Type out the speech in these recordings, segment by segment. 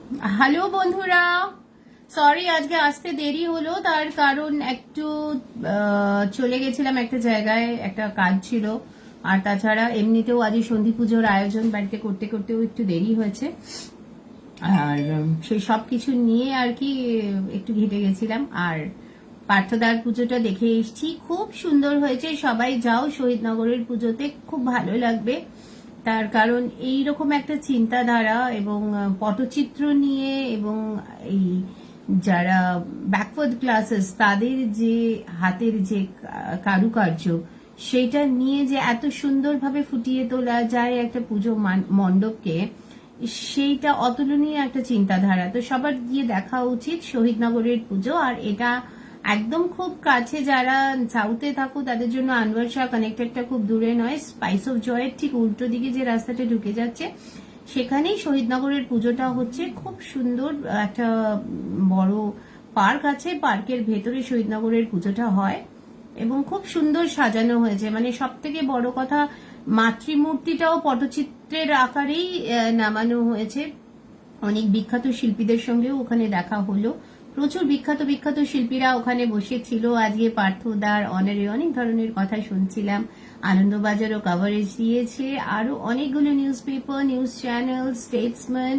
Hello বন্ধুরা, sorry আজকে আসতে দেরি হলো। তার কারণ একটু চলে গেছিলাম একটা জায়গায়, একটা কাজ ছিল। আর তাছাড়া এমনিতেও আজ সন্ধি পুজোর আয়োজন বাড়িতে করতে করতেও একটু দেরি হয়েছে। আর সেই সব কিছু নিয়ে আর কি একটু ঘেটে গেছিলাম। আর পার্থদার পুজোটা দেখে এসেছি, খুব সুন্দর হয়েছে। সবাই যাও শহীদনগরের পুজোতে, খুব ভালো লাগবে। তার কারণ এই রকম একটা চিন্তাধারা এবং পটচিত্র নিয়ে এবং এই যারা ব্যাকওয়ার্ড ক্লাসেস তাদের যে হাতের যে কারুকার্য, সেটা নিয়ে যে এত সুন্দরভাবে ফুটিয়ে তোলা যায় একটা পুজো মণ্ডপকে, সেইটা অতুলনীয় একটা চিন্তাধারা। তো সবার গিয়ে দেখা উচিত শহীদনগরের পুজো। আর এটা একদম খুব কাছে, যারা সাউথে থাকো তাদের জন্য আনোয়ার শাহ কানেক্টেডটা খুব দূরে নয়। স্পাইস অফ জয়ের ঠিক উল্টো দিকে যে রাস্তাটা ঢুকে যাচ্ছে, সেখানেই শহীদনগরের পুজোটা হচ্ছে। খুব সুন্দর একটা বড় পার্ক আছে, পার্কের ভেতরে শহীদনগরের পুজোটা হয় এবং খুব সুন্দর সাজানো হয়েছে। মানে সব থেকে বড় কথা, মাতৃমূর্তিটাও পটচিত্রের আকারেই নামানো হয়েছে। অনেক বিখ্যাত শিল্পীদের সঙ্গেও ওখানে দেখা হলো। প্রচুর বিখ্যাত বিখ্যাত শিল্পীরা ওখানে বসেছিল। আজকে পার্থদার অনারে অনেক ধরনের কথা শুনছিলাম। আনন্দবাজারও কভারেজ দিয়েছে, আরো অনেকগুলো news paper, news channel, Statesman,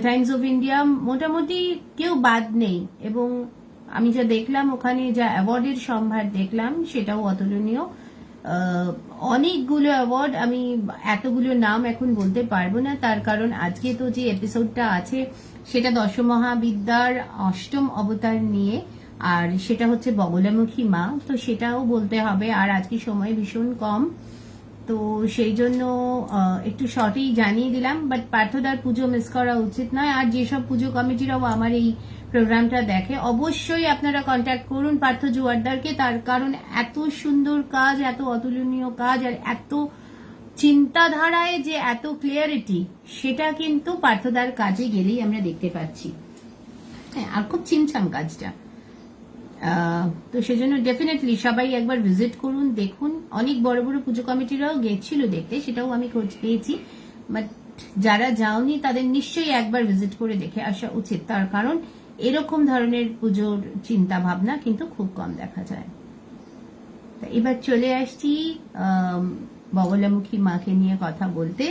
Times of India, মোটামুটি কেউ বাদ নেই। এবং আমি যা দেখলাম ওখানে, যা অ্যাওয়ার্ডের সম্ভার দেখলাম, সেটাও অতুলনীয়। অনেকগুলো অ্যাওয়ার্ড, আমি এতগুলো নাম এখন বলতে পারবো না। তার কারণ আজকে তো যে এপিসোডটা আছে সেটা দশমহাবিদ্যার অষ্টম অবতার নিয়ে, আর সেটা হচ্ছে বগলামুখী মা, তো সেটাও বলতে হবে। আর আজকে সময় ভীষণ কম, তো সেই জন্য একটু শর্টেই জানিয়ে দিলাম। বাট পার্থদার পুজো মিস করা উচিত নয়। আর যেসব পুজো কমিটিরাও আমার এই প্রোগ্রামটা দেখে, অবশ্যই আপনারা কন্ট্যাক্ট করুন পার্থ জুয়ারদারকে। তার কারণ এত সুন্দর কাজ, এত অতুলনীয় কাজ, আর এত চিন্তাধারায় যে এত ক্লিয়ারিটি, সেটা কিন্তু পার্থদার কাজে গেলেই আমরা দেখতে পাচ্ছি। হ্যাঁ, আর খুব চিমচাম কাজটা। তো সেজন্য ডেফিনেটলি সবাই একবার ভিজিট করুন, দেখুন। অনেক বড় বড় পুজো কমিটিরাও গেছিল দেখতে, সেটাও আমি খোঁজ পেয়েছি। বাট যারা যাওনি তাদের নিশ্চয়ই একবার ভিজিট করে দেখে আসা উচিত। তার কারণ এরকম ধরনের পুজোর চিন্তা ভাবনা কিন্তু খুব কম দেখা যায়। এবার চলে আসছি বগলামুখী মাকে নিয়ে কথা বলতে।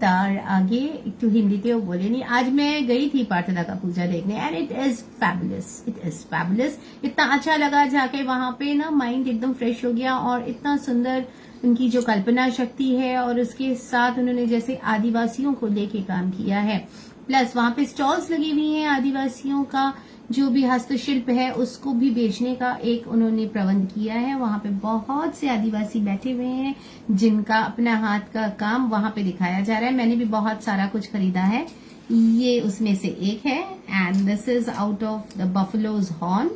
तार आगे एक तो हिंदीতেও बोले नहीं। आज मैं गई थी पार्थदा का पूजा देखने and it is fabulous, it is fabulous. इतना अच्छा लगा जाके वहां पे ना, माइंड एकदम फ्रेश हो गया। और इतना सुंदर उनकी जो कल्पना शक्ति है, और उसके साथ उन्होंने जैसे आदिवासियों को लेके काम किया है। प्लस वहां पे स्टॉल्स लगी हुई हैं आदिवासियों का जो भी हस्तशिल्प है उसको भी बेचने का एक उन्होंने प्रबंध किया है। वहां पे बहुत से आदिवासी बैठे हुए हैं जिनका अपना हाथ का काम वहां पे दिखाया जा रहा है। मैंने भी बहुत सारा कुछ खरीदा है, ये उसमें से एक है। And this is out of the buffaloes horn.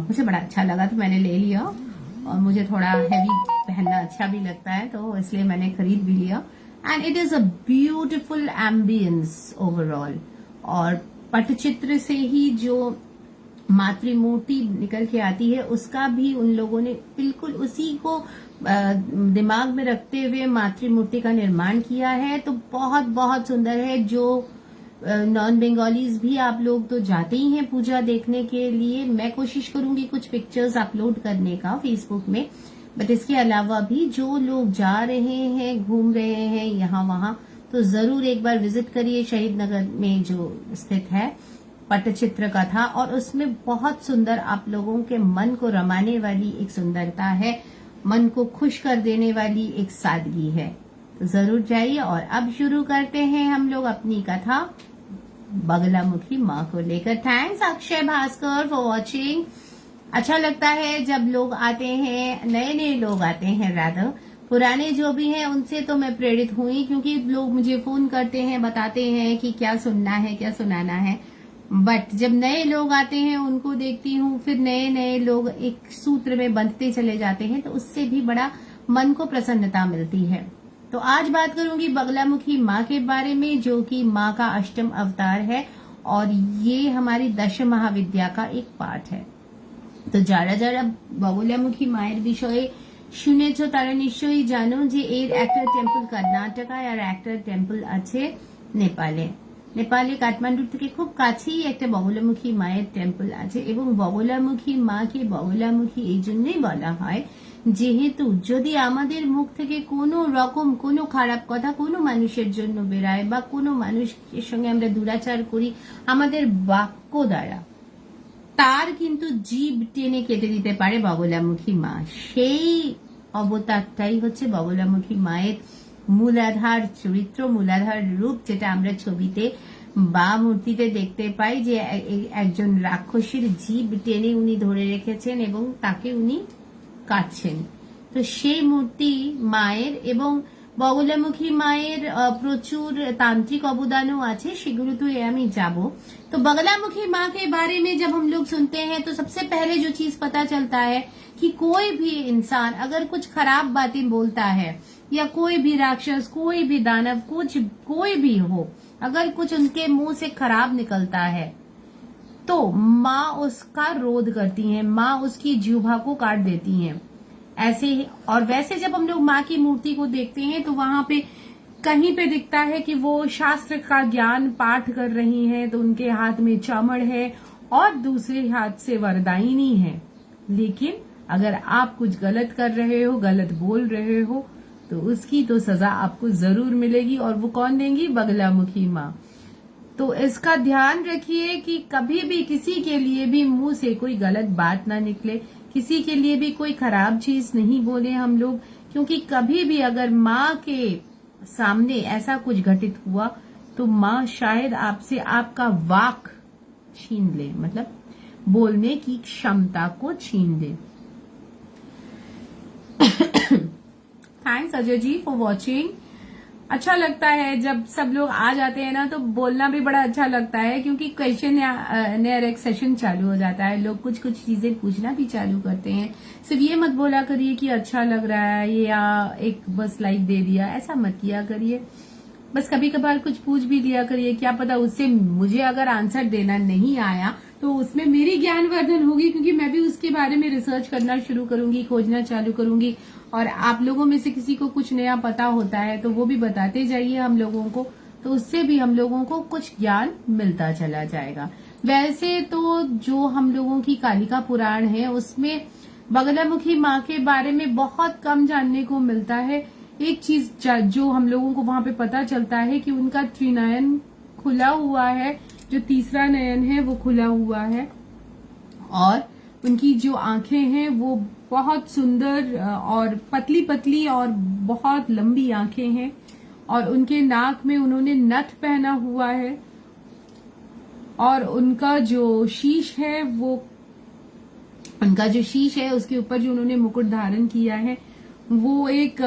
मुझे बड़ा अच्छा लगा तो मैंने ले लिया, और मुझे थोड़ा हैवी पहनना अच्छा भी लगता है, तो इसलिए मैंने खरीद भी लिया। And it is a beautiful ambience overall. और पटचित्र से ही जो मातृमूर्ति निकल के आती है, उसका भी उन लोगों ने बिल्कुल उसी को दिमाग में रखते हुए मातृमूर्ति का निर्माण किया है। तो बहुत बहुत सुंदर है। जो नॉन बंगालीज भी, आप लोग तो जाते ही हैं पूजा देखने के लिए। मैं कोशिश करूंगी कुछ पिक्चर्स अपलोड करने का फेसबुक में, बट इसके अलावा भी जो लोग जा रहे हैं, घूम रहे हैं यहाँ वहां, तो जरूर एक बार विजिट करिए शहीद नगर में जो स्थित है पटचित्र का था। और उसमें बहुत सुंदर, आप लोगों के मन को रमाने वाली एक सुंदरता है, मन को खुश कर देने वाली एक सादगी है। तो जरूर जाइए। और अब शुरू करते हैं हम लोग अपनी कथा बगलामुखी माँ को लेकर। Thanks Akshay Bhaskar for watching. अच्छा लगता है जब लोग आते हैं, नए नए लोग आते हैं रादर। पुराने जो भी हैं उनसे तो मैं प्रेरित हुई, क्योंकि लोग मुझे फोन करते हैं, बताते हैं कि क्या सुनना है, क्या सुनाना है। बट जब नए लोग आते हैं उनको देखती हूँ, फिर नए नए लोग एक सूत्र में बंधते चले जाते हैं, तो उससे भी बड़ा मन को प्रसन्नता मिलती है। तो आज बात करूंगी बगलामुखी माँ के बारे में, जो कि माँ का अष्टम अवतार है, और ये हमारी दश महाविद्या का एक पार्ट है। तो যারা যারা বগলামুখী মায়ের বিষয়ে শুনেছো তারা নিশ্চয়ই জানো যে এর একটা টেম্পল কর্ণাটকায় আর একটা টেম্পল আছে নেপালে। নেপালে কাঠমান্ডুর থেকে খুব কাছেই একটা বগলামুখী মায়ের টেম্পল আছে এবং বগলামুখী মাকে বগলামুখী এই জন্যই বলা হয় যেহেতু যদি আমাদের মুখ থেকে কোনো রকম কোনো খারাপ কথা কোনো মানুষের জন্য বেরায় বা কোনো মানুষের সঙ্গে আমরা দুরাচার করি আমাদের বাক্য দ্বারা, তার কিন্তু জীব টেনে কেটে দিতে পারে বগলামুখী মা। সেই অবতারটাই হচ্ছে বগলামুখী মায়ের মূলাধার চরিত্র, মূলাধার রূপ, যেটা আমরা ছবিতে বা মূর্তিতে দেখতে পাই যে একজন রাক্ষসীর জীব টেনে উনি ধরে রেখেছেন এবং তাকে উনি কাটছেন। তো সেই মূর্তি মায়ের এবং বগলামুখী মায়ের প্রচুর तांत्रिक অবদানও আছে, সেগুলো তো আমি যাব। तो बगलामुखी माँ के बारे में जब हम लोग सुनते हैं तो सबसे पहले जो चीज पता चलता है कि कोई भी इंसान अगर कुछ खराब बातें बोलता है या कोई भी राक्षस, कोई भी दानव, कुछ कोई भी हो, अगर कुछ उनके मुंह से खराब निकलता है तो माँ उसका रोध करती हैं, माँ उसकी जिह्वा को काट देती हैं। ऐसे ही और वैसे जब हम लोग माँ की मूर्ति को देखते हैं तो वहां पे कहीं पे दिखता है कि वो शास्त्र का ज्ञान पाठ कर रही हैं, तो उनके हाथ में चामड़ है और दूसरे हाथ से वरदायिनी है। लेकिन अगर आप कुछ गलत कर रहे हो, गलत बोल रहे हो, तो उसकी तो सजा आपको जरूर मिलेगी। और वो कौन देंगी? बगलामुखी माँ। तो इसका ध्यान रखिए कि कभी भी किसी के लिए भी मुंह से कोई गलत बात ना निकले, किसी के लिए भी कोई खराब चीज नहीं बोले हम लोग, क्योंकि कभी भी अगर माँ के सामने ऐसा कुछ घटित हुआ तो माँ शायद आपसे आपका वाक छीन ले, मतलब बोलने की क्षमता को छीन ले। Thanks Ajay ji for watching. अच्छा लगता है जब सब लोग आ जाते हैं ना, तो बोलना भी बड़ा अच्छा लगता है, क्योंकि क्वेश्चन एक सेशन चालू हो जाता है, लोग कुछ कुछ चीजें पूछना भी चालू करते हैं। सिर्फ ये मत बोला करिए कि अच्छा लग रहा है या एक बस लाइक दे दिया, ऐसा मत किया करिए। बस कभी कभार कुछ पूछ भी लिया करिए, क्या पता उससे मुझे अगर आंसर देना नहीं आया तो उसमें मेरी ज्ञानवर्धन होगी, क्योंकि मैं भी उसके बारे में रिसर्च करना शुरू करूंगी, खोजना चालू करूंगी। और आप लोगों में से किसी को कुछ नया पता होता है तो वो भी बताते जाइए हम लोगों को, तो उससे भी हम लोगों को कुछ ज्ञान मिलता चला जाएगा। वैसे तो जो हम लोगों की कालिका पुराण है उसमें बगलामुखी माँ के बारे में बहुत कम जानने को मिलता है। एक चीज जो हम लोगों को वहां पे पता चलता है कि उनका त्रिनयन खुला हुआ है, जो तीसरा नयन है वो खुला हुआ है, और उनकी जो आंखें हैं वो बहुत सुंदर और पतली पतली और बहुत लंबी आंखें हैं, और उनके नाक में उन्होंने नथ पहना हुआ है, और उनका जो शीश है उसके ऊपर जो उन्होंने मुकुट धारण किया है वो एक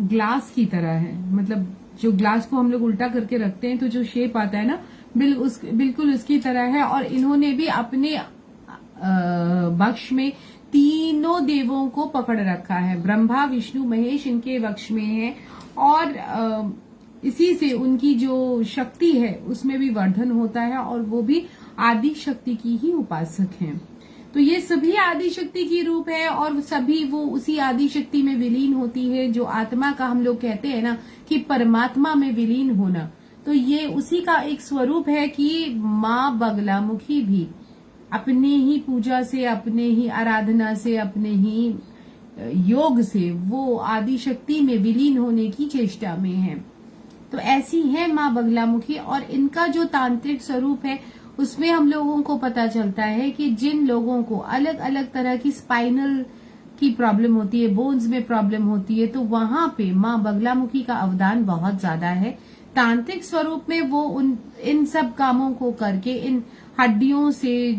ग्लास की तरह है। मतलब जो ग्लास को हम लोग उल्टा करके रखते हैं तो जो शेप आता है ना, बिल्कुल उसकी तरह है। और इन्होंने भी अपने वक्ष में तीनों देवों को पकड़ रखा है, ब्रह्मा विष्णु महेश इनके वक्ष में है, और इसी से उनकी जो शक्ति है उसमें भी वर्धन होता है, और वो भी आदि शक्ति की ही उपासक हैं। तो ये सभी आदि शक्ति की रूप है, और सभी वो उसी आदि शक्ति में विलीन होती है, जो आत्मा का हम लोग कहते हैं ना कि परमात्मा में विलीन होना। तो ये उसी का एक स्वरूप है कि माँ बगलामुखी भी अपने ही पूजा से, अपने ही आराधना से, अपने ही योग से वो आदि शक्ति में विलीन होने की चेष्टा में है। तो ऐसी है माँ बगलामुखी, और इनका जो तांत्रिक स्वरूप है उसमें हम लोगों को पता चलता है कि जिन लोगों को अलग अलग तरह की स्पाइनल की प्रॉब्लम होती है, बोन्स में प्रॉब्लम होती है, तो वहां पे माँ बगलामुखी का अवदान बहुत ज्यादा है। तांत्रिक स्वरूप में वो इन सब कामों को करके इन हड्डियों से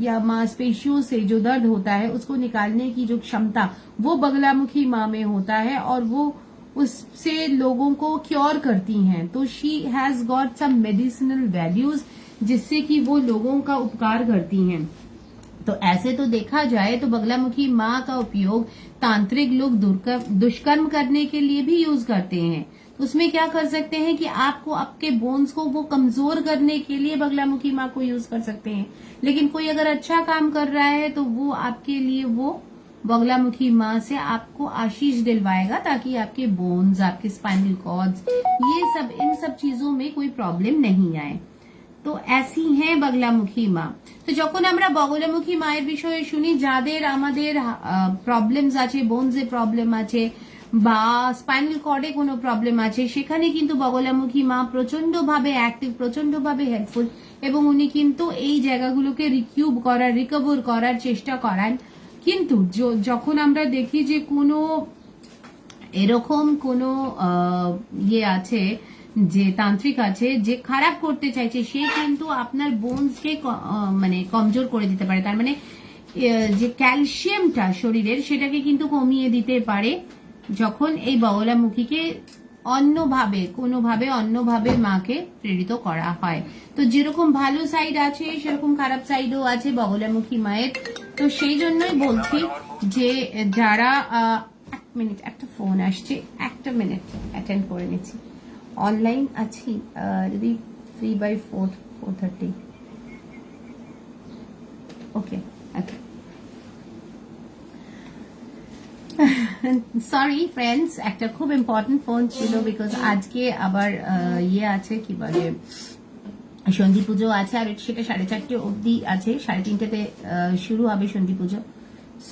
या मांसपेशियों से जो दर्द होता है उसको निकालने की जो क्षमता वो बगलामुखी माँ में होता है, और वो उससे लोगों को क्योर करती हैं। तो she has got some medicinal values जिससे कि वो लोगों का उपकार करती हैं। तो ऐसे तो देखा जाए तो बगलामुखी माँ का उपयोग तांत्रिक लोग दुष्कर्म करने के लिए भी यूज करते हैं। तो उसमें क्या कर सकते हैं कि आपको आपके बोन्स को वो कमजोर करने के लिए बगलामुखी माँ को यूज कर सकते हैं। लेकिन कोई अगर अच्छा काम कर रहा है तो वो आपके लिए वो बगलामुखी माँ से आपको आशीष दिलवाएगा, ताकि आपके बोन्स, आपके स्पाइनल कॉर्ड्स, ये सब, इन सब चीजों में कोई प्रॉब्लम नहीं आए। तो ऐसी हैं बगलामुखी মা। তো যখন আমরা বগলামুখী মায়ের বিষয়ে শুনি, যাদের আমাদের প্রবলেমস আছে, বোনসে প্রবলেম আছে বা স্পাইনাল কর্ডে কোনো প্রবলেম আছে, সেখানে কিন্তু বগলামুখী মা প্রচন্ড ভাবে অ্যাক্টিভ, প্রচন্ড ভাবে হেল্পফুল, এবং উনি কিন্তু এই জায়গাগুলোকে রিকিউব করার, রিকভার করার চেষ্টা করান। কিন্তু যখন আমরা দেখি যে কোনো এরকম কোনো ইয়ে আছে, যে তান্ত্রিক আছে, যে খারাপ করতে চাইছে, সে কিন্তু আপনার বোনসকে মানে কমজোর করে দিতে পারে। তার মানে যে ক্যালসিয়ামটা শরীরের, সেটাকে কিন্তু কমিয়ে দিতে পারে যখন এই বগলামুখীকে অন্যভাবে, কোনোভাবে অন্যভাবে মাকে প্রেরিত করা হয়। তো যেরকম ভালো সাইড আছে, সেরকম খারাপ সাইডও আছে বগলামুখী মায়ের। তো সেই জন্যই বলছি যে যারা এক মিনিট, একটা ফোন আসছে, একটা মিনিট অ্যাটেন্ড করে নিচ্ছি। অনলাইন আছি যদি 3/4, 4:30। ওকে, ওকে, সরি ফ্রেন্ডস, একটা খুব ইম্পর্টেন্ট ফোন ছিল, বিকজ আজকে আবার ইয়ে আছে, কি বলে, সন্ধি পুজো আছে, আর সেটা 4:30 অবধি আছে, 3:30-তে শুরু হবে সন্ধি পুজো।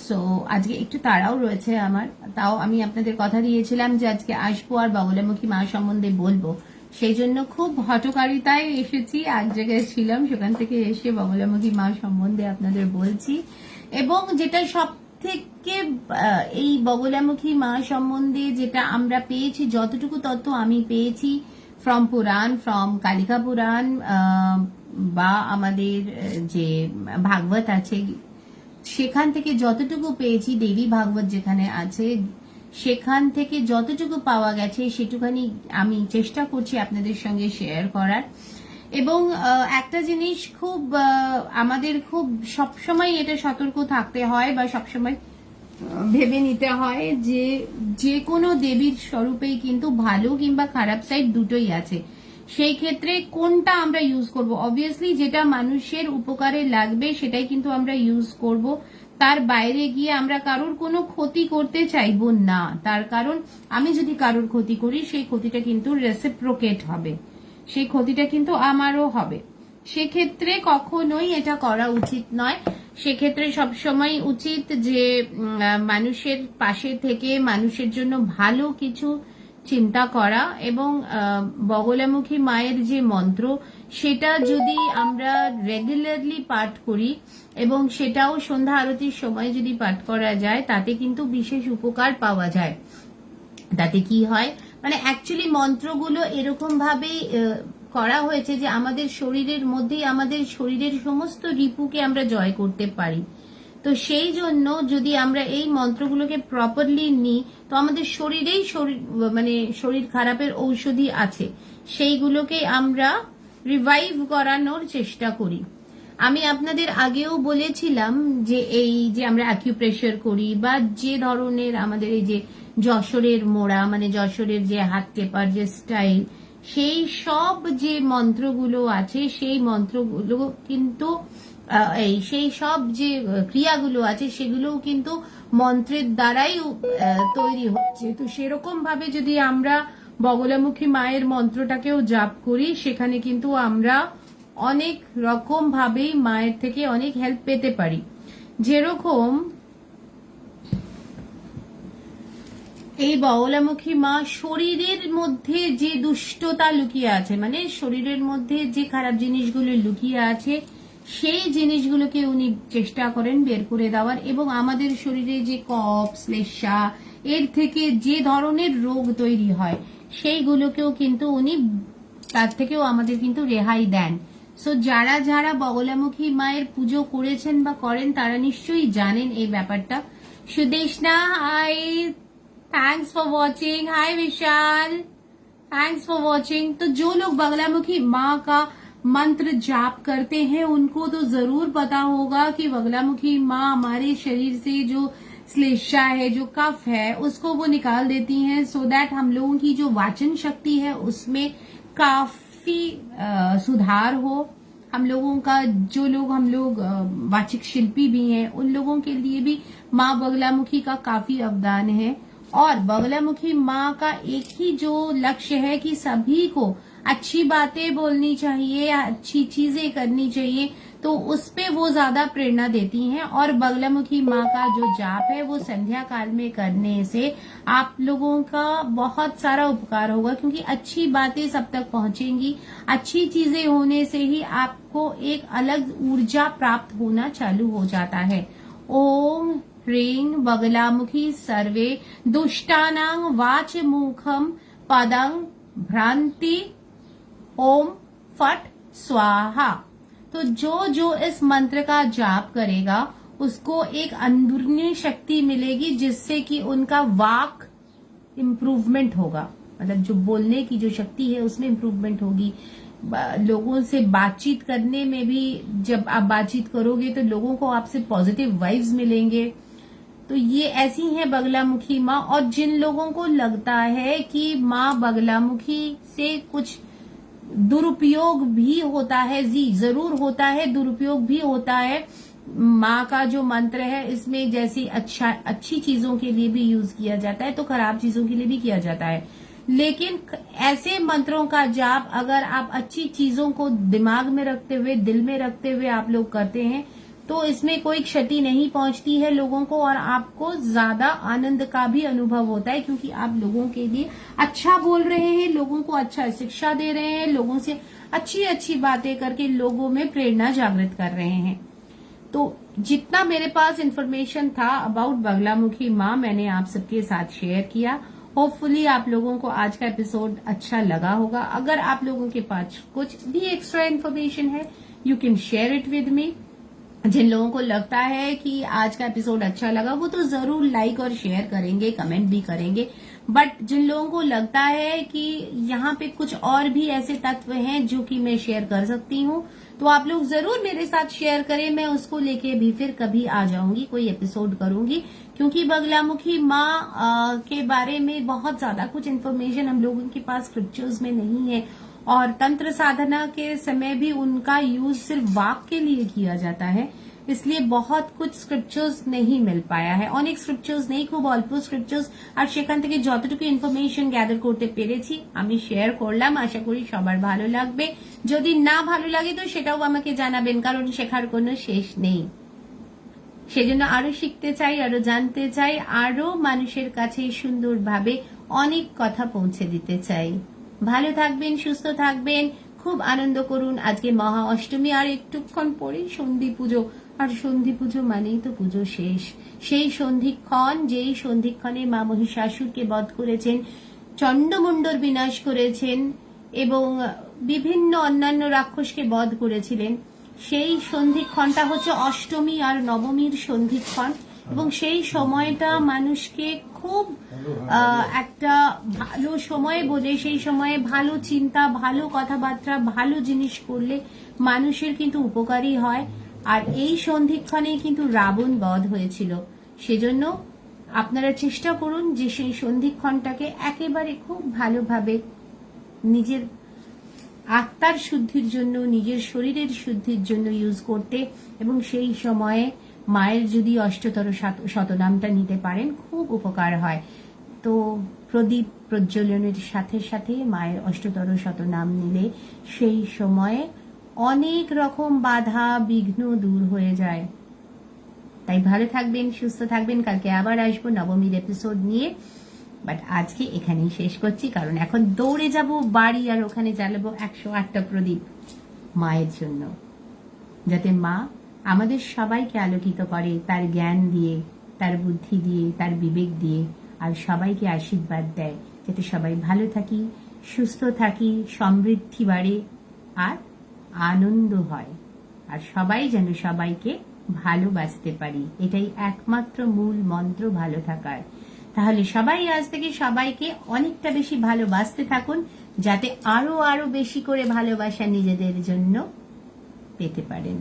সো আজকে একটু তাড়াও রয়েছে আমার। তাও আমি আপনাদের কথা দিয়েছিলাম যে আজকে আসবো আর বগলামুখী মা সম্বন্ধে বলবো, সেই জন্য খুব হঠকারিতায় এসেছি। এক জায়গায় ছিলাম, সেখান থেকে এসে বগলামুখী মা সম্বন্ধে আপনাদের বলছি। এবং যেটা সব থেকে এই বগলামুখী মা সম্বন্ধে যেটা আমরা পেয়েছি, যতটুকু তথ্য আমি পেয়েছি ফ্রম পুরাণ, ফ্রম কালিকা পুরাণ, বা আমাদের যে ভাগবত আছে, সেখান থেকে যতটুকু পেয়েছি, দেবী ভাগবত যেখানে আছে, সেখান থেকে যতটুকু পাওয়া গেছে, সেটুখানি আমি চেষ্টা করছি আপনাদের সঙ্গে শেয়ার করার। এবং একটা জিনিস খুব আমাদের খুব সবসময় এটা সতর্ক থাকতে হয়, বা সবসময় ভেবে নিতে হয় যে যে কোনো দেবীর স্বরূপেই কিন্তু ভালো কিংবা খারাপ সাইড দুটোই আছে। সেই ক্ষেত্রে কোনটা আমরা ইউজ করব, অবভিয়াসলি যেটা মানুষের উপকারে লাগবে সেটাই কিন্তু আমরা ইউজ করব। তার বাইরে গিয়ে আমরা কারোর কোনো ক্ষতি করতে চাইবো না। তার কারণ আমি যদি কারোর ক্ষতি করি, সেই ক্ষতিটা কিন্তু রেসিপ্রোকেট হবে, সেই ক্ষতিটা কিন্তু আমারও হবে। সেক্ষেত্রে কখনোই এটা করা উচিত নয়। সেক্ষেত্রে সবসময় উচিত যে মানুষের পাশে থেকে মানুষের জন্য ভালো কিছু চিন্তা করা। এবং বগলামুখী মায়ের যে মন্ত্র, সেটা যদি আমরা রেগুলারলি পাঠ করি এবং সেটাও সন্ধ্যা আরতির সময় যদি পাঠ করা যায়, তাতে কিন্তু বিশেষ উপকার পাওয়া যায়। তাতে কি হয়, মানে অ্যাকচুয়ালি মন্ত্রগুলো এরকম ভাবেই করা হয়েছে যে আমাদের শরীরের মধ্যেই আমাদের শরীরের সমস্ত রিপুকে আমরা জয় করতে পারি। তো সেই জন্য যদি আমরা এই মন্ত্রগুলোকে প্রপারলি নিই, তো আমাদের শরীরেই মানে শরীর খারাপের ঔষধি আছে, সেইগুলোকে আমরা রিভাইভ করানোর চেষ্টা করি। আমি আপনাদের আগেও বলেছিলাম যে এই যে আমরা অ্যাকিউপ্রেশার করি, বা যে ধরনের আমাদের এই যে যশোরের মোড়া, মানে যশোরের যে হাত টেপার যে স্টাইল, সেই সব যে মন্ত্রগুলো আছে, সেই মন্ত্রগুলো কিন্তু সেই সব যে ক্রিয়াগুলো আছে, সেগুলোও কিন্তু মন্ত্রের দ্বারাই তৈরি হচ্ছে। তো সেরকম ভাবে যদি আমরা বগলামুখী মায়ের মন্ত্রটাকেও জাপ করি, সেখানে কিন্তু আমরা অনেক রকম ভাবেই মায়ের থেকে অনেক হেল্প পেতে পারি। যেরকম এই বগলামুখী মা শরীরের মধ্যে যে দুষ্টতা লুকিয়ে আছে, মানে শরীরের মধ্যে যে খারাপ জিনিসগুলো লুকিয়ে আছে, সেই জিনিসগুলোকে উনি চেষ্টা করেন বের করে দেওয়ার। এবং আমাদের শরীরে যে কফ, শ্লেষ্মা, এর থেকে যে ধরনের রোগ তৈরি হয়, সেইগুলোকেও কিন্তু উনি, তার থেকেও আমাদের কিন্তু রেহাই দেন। সো যারা যারা বগলামুখী মায়ের পুজো করেছেন বা করেন, তারা নিশ্চয়ই জানেন এই ব্যাপারটা। Sudeshna, hi, thanks for watching. Hi Vishal, thanks for watching. तो जो लोग बगलामुखी माँ का मंत्र जाप करते हैं, उनको तो जरूर पता होगा कि बगलामुखी माँ हमारे शरीर से जो श्लेष्मा है, जो कफ है, उसको वो निकाल देती हैं, सो दैट हम लोगों की जो वाचन शक्ति है उसमें काफी सुधार हो, हम लोगों का, जो लोग हम लोग वाचिक शिल्पी भी हैं, उन लोगों के लिए भी माँ बगलामुखी का काफी अवदान है। और बगलामुखी माँ का एक ही जो लक्ष्य है कि सभी को अच्छी बातें बोलनी चाहिए, अच्छी चीजें करनी चाहिए, तो उस पे वो ज्यादा प्रेरणा देती हैं। और बगलामुखी माँ का जो जाप है वो संध्या काल में करने से आप लोगों का बहुत सारा उपकार होगा, क्योंकि अच्छी बातें सब तक पहुंचेंगी। अच्छी चीजें होने से ही आपको एक अलग ऊर्जा प्राप्त होना चालू हो जाता है। ओम ह्रीं बगलामुखी सर्वे दुष्टानां वाच मुखम पदं भ्रांति ओम फट स्वाहा। तो जो जो इस मंत्र का जाप करेगा उसको एक अंदरूनी शक्ति मिलेगी, जिससे कि उनका वाक इम्प्रूवमेंट होगा, मतलब जो बोलने की जो शक्ति है उसमें इम्प्रूवमेंट होगी। लोगों से बातचीत करने में भी जब आप बातचीत करोगे तो लोगों को आपसे पॉजिटिव वाइब्स मिलेंगे। तो ये ऐसी है बगलामुखी माँ। और जिन लोगों को लगता है कि माँ बगलामुखी से कुछ दुरुपयोग भी होता है, जी जरूर होता है, दुरुपयोग भी होता है। माँ का जो मंत्र है इसमें जैसे अच्छी चीजों के लिए भी यूज किया जाता है तो खराब चीजों के लिए भी किया जाता है। लेकिन ऐसे मंत्रों का जाप अगर आप अच्छी चीजों को दिमाग में रखते हुए, दिल में रखते हुए आप लोग करते हैं तो इसमें कोई क्षति नहीं पहुंचती है लोगों को, और आपको ज्यादा आनंद का भी अनुभव होता है, क्योंकि आप लोगों के लिए अच्छा बोल रहे हैं, लोगों को अच्छा शिक्षा दे रहे हैं, लोगों से अच्छी अच्छी बातें करके लोगों में प्रेरणा जागृत कर रहे हैं। तो जितना मेरे पास इंफॉर्मेशन था अबाउट बगलामुखी माँ मैंने आप सबके साथ शेयर किया। होपफुली आप लोगों को आज का एपिसोड अच्छा लगा होगा। अगर आप लोगों के पास कुछ भी एक्स्ट्रा इन्फॉर्मेशन है, you can share it with me. जिन लोगों को लगता है कि आज का एपिसोड अच्छा लगा वो तो जरूर लाइक और शेयर करेंगे, कमेंट भी करेंगे। बट जिन लोगों को लगता है कि यहाँ पे कुछ और भी ऐसे तत्व हैं जो कि मैं शेयर कर सकती हूँ, तो आप लोग जरूर मेरे साथ शेयर करें। मैं उसको लेके भी फिर कभी आ जाऊंगी, कोई एपिसोड करूंगी, क्योंकि बगलामुखी माँ के बारे में बहुत ज्यादा कुछ इन्फॉर्मेशन हम लोगों के पास स्क्रिप्चर्स में नहीं है। और तंत्र साधना के समय भी उनका यूज सिर्फ वाक के लिए किया जाता है, इसलिए बहुत कुछ स्क्रिप्चर्स नहीं मिल पाया है। অনেক স্ক্রিপ্চার্স নেই, খুব অল্প স্ক্রিপ্চার্স। আর সেখান থেকে যতটুকু ইনফরমেশন গ্যাদার করতে পেরেছি আমি শেয়ার করলাম। আশা করি সবার ভালো লাগবে। যদি না ভালো লাগে তো সেটাও আমাকে জানাবেন, কারণ শেখার কোনো শেষ নেই। সেজন্য আরো শিখতে চাই, আরো জানতে চাই, আরো মানুষের কাছে সুন্দরভাবে অনেক কথা পৌঁছে দিতে চাই। ভালো থাকবেন, সুস্থ থাকবেন, খুব আনন্দ করুন। আজকে মহা অষ্টমী, আর একটুক্ষণ পরে সন্ধি পুজো। আর সন্ধি পুজো মানেই তো পুজো শেষ। সেই সন্ধিক্ষণ, যেই সন্ধিক্ষণে মা মহিষাসুরকে বধ করেছেন, চণ্ডমুণ্ডর বিনাশ করেছেন এবং বিভিন্ন অন্যান্য রাক্ষসকে বধ করেছিলেন, সেই সন্ধিক্ষণটা হচ্ছে অষ্টমী আর নবমীর সন্ধিক্ষণ। এবং সেই সময়টা মানুষকে খুব একটা ভালো সময় বলে, সেই সময়ে ভালো চিন্তা, ভালো কথাবার্তা, ভালো জিনিস করলে মানুষের কিন্তু উপকারী হয়। আর এই সন্ধিক্ষণেই কিন্তু রাবণ বধ হয়েছিল। সেজন্য আপনারা চেষ্টা করুন যে সেই সন্ধিক্ষণটাকে একেবারে খুব ভালোভাবে নিজের আত্মার শুদ্ধির জন্য, নিজের শরীরের শুদ্ধির জন্য ইউজ করতে, এবং সেই সময়ে মায়ের যদি অষ্টতর শতনামটা নিতে পারেন খুব উপকার হয়। তো প্রদীপ প্রজ্বলনের সাথে সাথে মায়ের অষ্টতর শতনাম নিলে সেই সময়ে অনেক রকম বাধা বিঘ্ন দূর হয়ে যায়। তাই ভালো থাকবেন, সুস্থ থাকবেন। কালকে আবার আসবো নবমীর এপিসোড নিয়ে। বাট আজকে এখানেই শেষ করছি, কারণ এখন দৌড়ে যাব বাড়ি, আর ওখানে জ্বালাবো 108টা প্রদীপ মায়ের জন্য, যাতে মা আমাদের সবাইকে আলোকিত করে তার জ্ঞান দিয়ে, তার বুদ্ধি দিয়ে, তার বিবেক দিয়ে, আর সবাইকে আশীর্বাদ দেয় যাতে সবাই ভালো থাকি, সুস্থ থাকি, সমৃদ্ধি বাড়ে আর আনন্দ হয়, আর সবাই যেন সবাইকে ভালোবাসতে পারি। এটাই একমাত্র মূল মন্ত্র ভালো থাকার। তাহলে সবাই আজ থেকে সবাইকে অনেকটা বেশি ভালোবাসতে থাকুন, যাতে আরো আরো বেশি করে ভালোবাসা নিজেদের জন্য পেতে পারেন।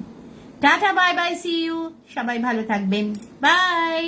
Tata, bye bye, see you. সবাই ভালো থাকবেন, বাই।